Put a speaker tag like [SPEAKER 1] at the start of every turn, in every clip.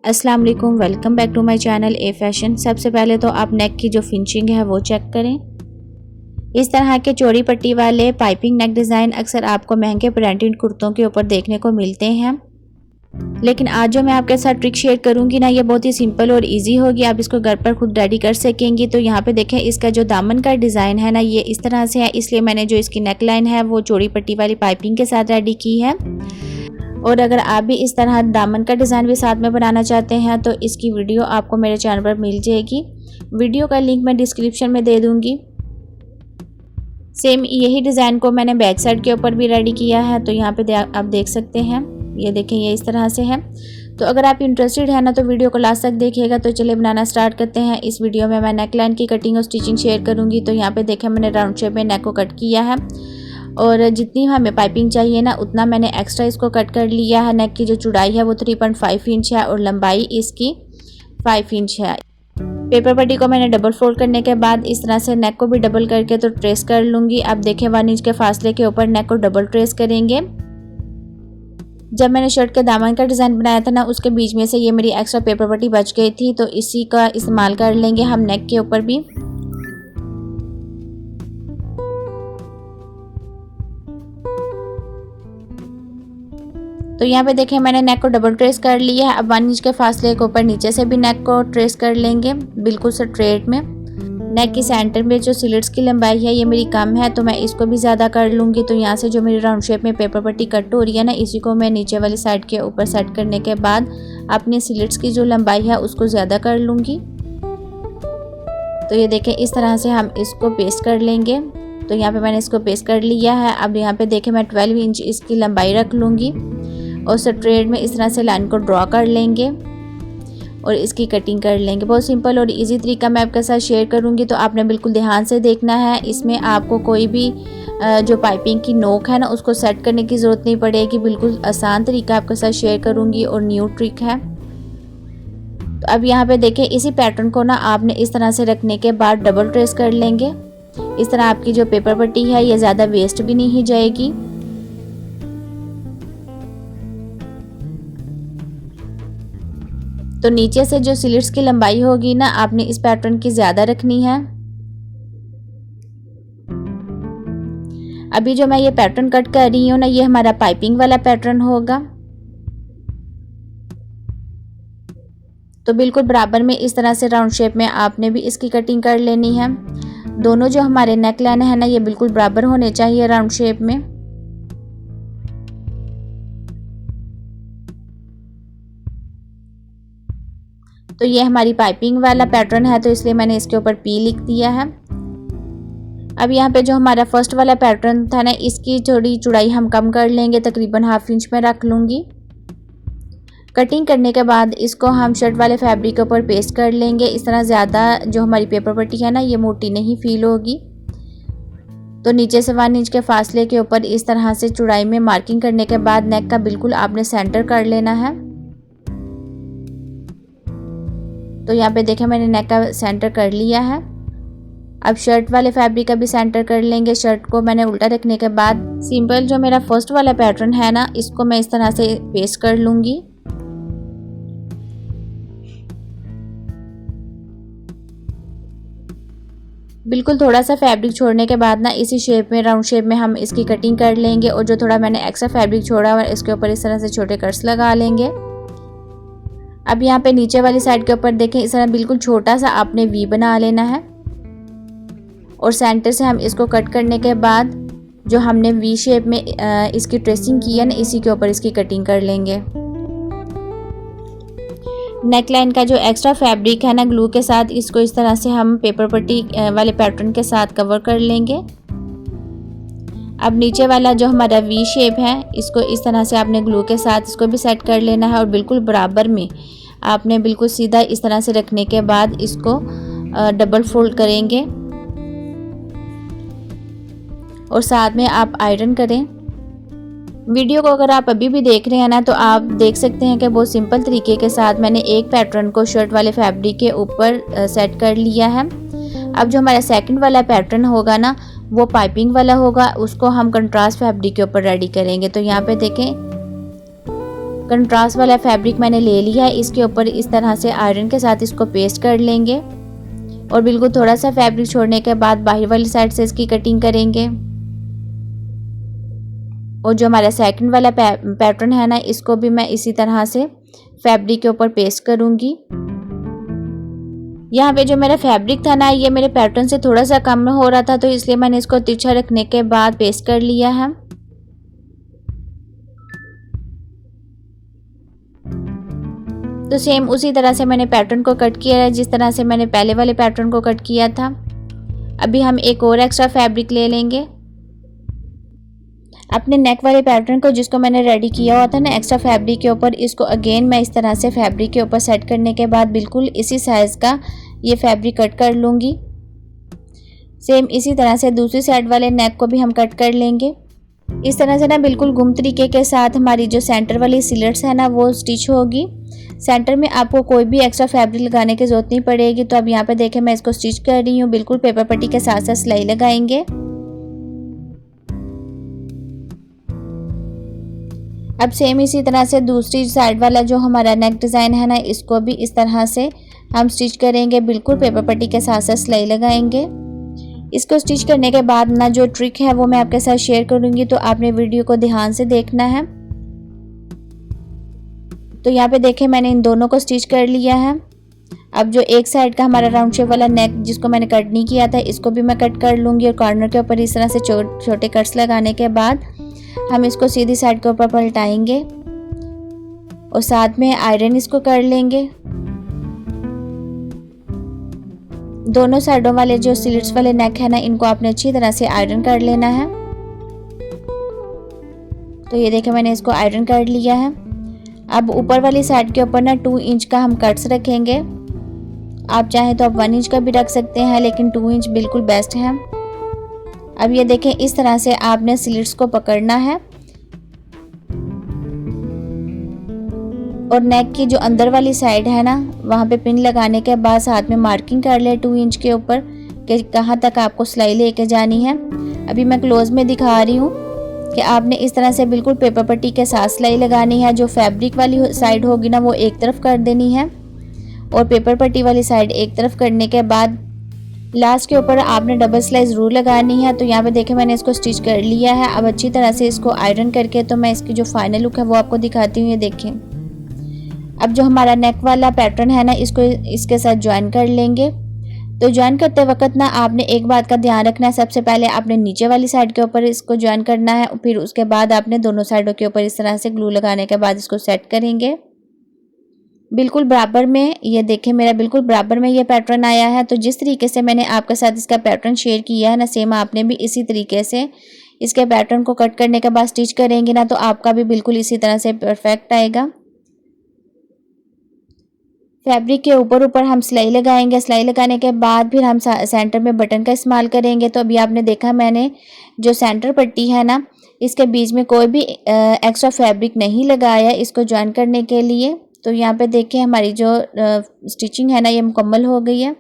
[SPEAKER 1] अस्सलाम वालेकुम, welcome back to my channel A fashion. सबसे पहले तो आप नेक की जो फिनिशिंग है वो चेक करें। इस तरह के चौड़ी पट्टी वाले पाइपिंग नेक डिज़ाइन अक्सर आपको महंगे ब्रांडेड कुर्तों के ऊपर देखने को मिलते हैं, लेकिन आज जो मैं आपके साथ ट्रिक शेयर करूंगी ना, ये बहुत ही सिंपल और इजी होगी। आप इसको घर पर खुद रेडी कर सकेंगी। तो यहाँ पे देखें, इसका जो दामन का डिज़ाइन है ना, ये इस तरह से है, इसलिए मैंने जो इसकी नेक लाइन है वो चौड़ी पट्टी वाली पाइपिंग के साथ रेडी की है। और अगर आप भी इस तरह दामन का डिज़ाइन भी साथ में बनाना चाहते हैं तो इसकी वीडियो आपको मेरे चैनल पर मिल जाएगी। वीडियो का लिंक मैं डिस्क्रिप्शन में दे दूंगी। सेम यही डिज़ाइन को मैंने बैक साइड के ऊपर भी रेडी किया है, तो यहाँ पे आप देख सकते हैं। ये देखें, ये इस तरह से है। तो अगर आप इंटरेस्टेड है ना तो वीडियो को लास्ट तक देखिएगा। तो चलिए बनाना स्टार्ट करते हैं। इस वीडियो में मैं नेक लाइन की कटिंग और स्टिचिंग शेयर करूँगी। तो यहाँ पर देखें, मैंने राउंड शेप में नेक को कट किया है और जितनी हमें पाइपिंग चाहिए ना उतना मैंने एक्स्ट्रा इसको कट कर लिया है। नेक की जो चौड़ाई है वो 3.5 इंच है और लंबाई इसकी 5 इंच है। पेपर पट्टी को मैंने डबल फोल्ड करने के बाद इस तरह से नेक को भी डबल करके तो ट्रेस कर लूँगी। आप देखें, 1 इंच के फासले के ऊपर नेक को डबल ट्रेस करेंगे। जब मैंने शर्ट के दामन का डिज़ाइन बनाया था ना, उसके बीच में से ये मेरी एक्स्ट्रा पेपर पट्टी बच गई थी, तो इसी का इस्तेमाल कर लेंगे हम नेक के ऊपर भी। तो यहाँ पे देखें, मैंने नेक को डबल ट्रेस कर लिया है। अब 1 इंच के फासले के ऊपर नीचे से भी नेक को ट्रेस कर लेंगे, बिल्कुल स्ट्रेट में। नेक की सेंटर में जो स्लिट्स की लंबाई है ये मेरी कम है, तो मैं इसको भी ज़्यादा कर लूँगी। तो यहाँ से जो मेरी राउंड शेप में पेपर पट्टी कट हो रही है ना, इसी को मैं नीचे वाली साइड के ऊपर सेट करने के बाद अपनी स्लिट्स की जो लंबाई है उसको ज़्यादा कर लूँगी। तो ये देखें, इस तरह से हम इसको पेस्ट कर लेंगे। तो यहाँ पे मैंने इसको पेस्ट कर लिया है। अब यहाँ पे देखें, मैं 12 इंच इसकी लंबाई रख लूँगी और स्ट्रेट में इस तरह से लाइन को ड्रॉ कर लेंगे और इसकी कटिंग कर लेंगे। बहुत सिंपल और इजी तरीका मैं आपके साथ शेयर करूंगी, तो आपने बिल्कुल ध्यान से देखना है। इसमें आपको कोई भी जो पाइपिंग की नोक है ना उसको सेट करने की ज़रूरत नहीं पड़ेगी। बिल्कुल आसान तरीका आपके साथ शेयर करूंगी और न्यू ट्रिक है। तो अब यहाँ पे देखें, इसी पैटर्न को ना आपने इस तरह से रखने के बाद डबल ट्रेस कर लेंगे। इस तरह आपकी जो पेपर पट्टी है ये ज़्यादा वेस्ट भी नहीं जाएगी। तो नीचे से जो स्लिट्स की लंबाई होगी ना, आपने इस पैटर्न की ज़्यादा रखनी है। अभी जो मैं ये पैटर्न कट कर रही हूँ ना, ये हमारा पाइपिंग वाला पैटर्न होगा। तो बिल्कुल बराबर में इस तरह से राउंड शेप में आपने भी इसकी कटिंग कर लेनी है। दोनों जो हमारे नेक लाइन है ना, ये बिल्कुल बराबर होने चाहिए राउंड शेप में। तो ये हमारी पाइपिंग वाला पैटर्न है, तो इसलिए मैंने इसके ऊपर पी लिख दिया है। अब यहाँ पे जो हमारा फर्स्ट वाला पैटर्न था ना, इसकी थोड़ी चौड़ाई हम कम कर लेंगे, तकरीबन 1/2 इंच में रख लूँगी। कटिंग करने के बाद इसको हम शर्ट वाले फैब्रिक के ऊपर पेस्ट कर लेंगे। इस तरह ज़्यादा जो हमारी पेपर पट्टी है ना, ये मोटी नहीं फील होगी। तो नीचे से 1 इंच के फासले के ऊपर इस तरह से चौड़ाई में मार्किंग करने के बाद नेक का बिल्कुल आपने सेंटर कर लेना है। तो यहाँ पे देखें, मैंने नेक का सेंटर कर लिया है। अब शर्ट वाले फैब्रिक का भी सेंटर कर लेंगे। शर्ट को मैंने उल्टा रखने के बाद सिंपल जो मेरा फर्स्ट वाला पैटर्न है ना, इसको मैं इस तरह से पेस्ट कर लूँगी। बिल्कुल थोड़ा सा फैब्रिक छोड़ने के बाद ना, इसी शेप में राउंड शेप में हम इसकी कटिंग कर लेंगे और जो थोड़ा मैंने एक्स्ट्रा फैब्रिक छोड़ा हुआ इसके ऊपर इस तरह से छोटे कट्स लगा लेंगे। अब यहाँ पे नीचे वाली साइड के ऊपर देखें, इस तरह बिल्कुल छोटा सा आपने वी बना लेना है और सेंटर से हम इसको कट करने के बाद जो हमने वी शेप में इसकी ट्रेसिंग की है ना, इसी के ऊपर इसकी कटिंग कर लेंगे। नेक लाइन का जो एक्स्ट्रा फैब्रिक है ना, ग्लू के साथ इसको इस तरह से हम पेपर पट्टी वाले पैटर्न के साथ कवर कर लेंगे। अब नीचे वाला जो हमारा वी शेप है, इसको इस तरह से आपने ग्लू के साथ इसको भी सेट कर लेना है और बिल्कुल बराबर में आपने बिल्कुल सीधा इस तरह से रखने के बाद इसको डबल फोल्ड करेंगे और साथ में आप आयरन करें। वीडियो को अगर आप अभी भी देख रहे हैं ना, तो आप देख सकते हैं कि बहुत सिंपल तरीके के साथ मैंने एक पैटर्न को शर्ट वाले फैब्रिक के ऊपर सेट कर लिया है। अब जो हमारा सेकंड वाला पैटर्न होगा ना, वो पाइपिंग वाला होगा, उसको हम कंट्रास्ट फैब्रिक के ऊपर रेडी करेंगे। तो यहाँ पे देखें, कंट्रास्ट वाला फैब्रिक मैंने ले लिया है, इसके ऊपर इस तरह से आयरन के साथ इसको पेस्ट कर लेंगे और बिल्कुल थोड़ा सा फैब्रिक छोड़ने के बाद बाहर वाली साइड से इसकी कटिंग करेंगे। और जो हमारा सेकंड वाला पैटर्न है ना, इसको भी मैं इसी तरह से फैब्रिक के ऊपर पेस्ट करूंगी। यहाँ पे जो मेरा फैब्रिक था ना, ये मेरे पैटर्न से थोड़ा सा कम हो रहा था, तो इसलिए मैंने इसको तिरछा रखने के बाद पेस्ट कर लिया है। तो सेम उसी तरह से मैंने पैटर्न को कट किया है, जिस तरह से मैंने पहले वाले पैटर्न को कट किया था। अभी हम एक और एक्स्ट्रा फैब्रिक ले लेंगे। अपने नेक वाले पैटर्न को जिसको मैंने रेडी किया हुआ था ना एक्स्ट्रा फैब्रिक के ऊपर, इसको अगेन मैं इस तरह से फैब्रिक के ऊपर सेट करने के बाद बिल्कुल इसी साइज़ का ये फैब्रिक कट कर लूँगी। सेम इसी तरह से दूसरी साइड वाले नेक को भी हम कट कर लेंगे। इस तरह से ना बिल्कुल गुम तरीके के साथ हमारी जो सेंटर वाली स्लिट्स है ना वो स्टिच होगी। सेंटर में आपको कोई भी एक्स्ट्रा फैब्रिक लगाने की ज़रूरत नहीं पड़ेगी। तो अब यहाँ पे देखें मैं इसको स्टिच कर रही हूँ, बिल्कुल पेपर पट्टी के साथ साथ सिलाई लगाएंगे। अब सेम इसी तरह से दूसरी साइड वाला जो हमारा नेक डिज़ाइन है ना, इसको भी इस तरह से हम स्टिच करेंगे, बिल्कुल पेपर पट्टी के साथ साथ सिलाई लगाएंगे। इसको स्टिच करने के बाद ना जो ट्रिक है वो मैं आपके साथ शेयर करूंगी, तो आपने वीडियो को ध्यान से देखना है। तो यहाँ पे देखें मैंने इन दोनों को स्टिच कर लिया है। अब जो एक साइड का हमारा राउंड शेप वाला नेक जिसको मैंने कट नहीं किया था, इसको भी मैं कट कर लूँगी और कॉर्नर के ऊपर इस तरह से छोटे कट्स लगाने के बाद हम इसको सीधी साइड के ऊपर पलटाएंगे और साथ में आयरन इसको कर लेंगे। दोनों साइडों वाले जो स्लिट्स वाले नेक है ना, इनको आपने अच्छी तरह से आयरन कर लेना है। तो ये देखें मैंने इसको आयरन कर लिया है। अब ऊपर वाली साइड के ऊपर ना 2 इंच का हम कट्स रखेंगे। आप चाहें तो आप 1 इंच का भी रख सकते हैं, लेकिन 2 इंच बिल्कुल बेस्ट है। अब ये देखें इस तरह से आपने स्लिट्स को पकड़ना है और नेक की जो अंदर वाली साइड है ना, वहाँ पे पिन लगाने के बाद साथ में मार्किंग कर ले 2 इंच के ऊपर कि कहाँ तक आपको सिलाई लेके जानी है। अभी मैं क्लोज में दिखा रही हूँ कि आपने इस तरह से बिल्कुल पेपर पट्टी के साथ सिलाई लगानी है। जो फैब्रिक वाली साइड होगी ना वो एक तरफ कर देनी है और पेपर पट्टी वाली साइड एक तरफ करने के बाद लास्ट के ऊपर आपने डबल सिलाई ज़रूर लगानी है। तो यहाँ पे देखें मैंने इसको स्टिच कर लिया है। अब अच्छी तरह से इसको आयरन करके तो मैं इसकी जो फाइनल लुक है वो आपको दिखाती हूँ। ये देखें, अब जो हमारा नेक वाला पैटर्न है ना, इसको इसके साथ ज्वाइन कर लेंगे। तो ज्वाइन करते वक्त ना आपने एक बात का ध्यान रखना है, सबसे पहले आपने नीचे वाली साइड के ऊपर इसको ज्वाइन करना है, फिर उसके बाद आपने दोनों साइडों के ऊपर इस तरह से ग्लू लगाने के बाद इसको सेट करेंगे बिल्कुल बराबर में। ये देखें मेरा बिल्कुल बराबर में ये पैटर्न आया है। तो जिस तरीके से मैंने आपके साथ इसका पैटर्न शेयर किया है ना, सेम आपने भी इसी तरीके से इसके पैटर्न को कट करने के बाद स्टिच करेंगे ना, तो आपका भी बिल्कुल इसी तरह से परफेक्ट आएगा। फैब्रिक के ऊपर हम सिलाई लगाएंगे। सिलाई लगाने के बाद फिर हम सेंटर में बटन का इस्तेमाल करेंगे। तो अभी आपने देखा मैंने जो सेंटर पट्टी है ना, इसके बीच में कोई भी एक्स्ट्रा फैब्रिक नहीं लगाया इसको ज्वाइन करने के लिए। तो यहाँ पे देखें हमारी जो स्टिचिंग है ना ये मुकम्मल हो गई है।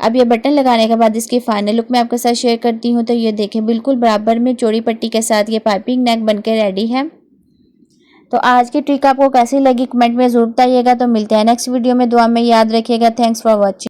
[SPEAKER 1] अब ये बटन लगाने के बाद इसकी फाइनल लुक मैं आपके साथ शेयर करती हूँ। तो ये देखें बिल्कुल बराबर में चौड़ी पट्टी के साथ ये पाइपिंग नेक बनके रेडी है। तो आज की ट्रिक आपको कैसी लगी कमेंट में ज़रूर बताइएगा। तो मिलते हैं नेक्स्ट वीडियो में। दुआ में याद रखिएगा। Thanks for watching.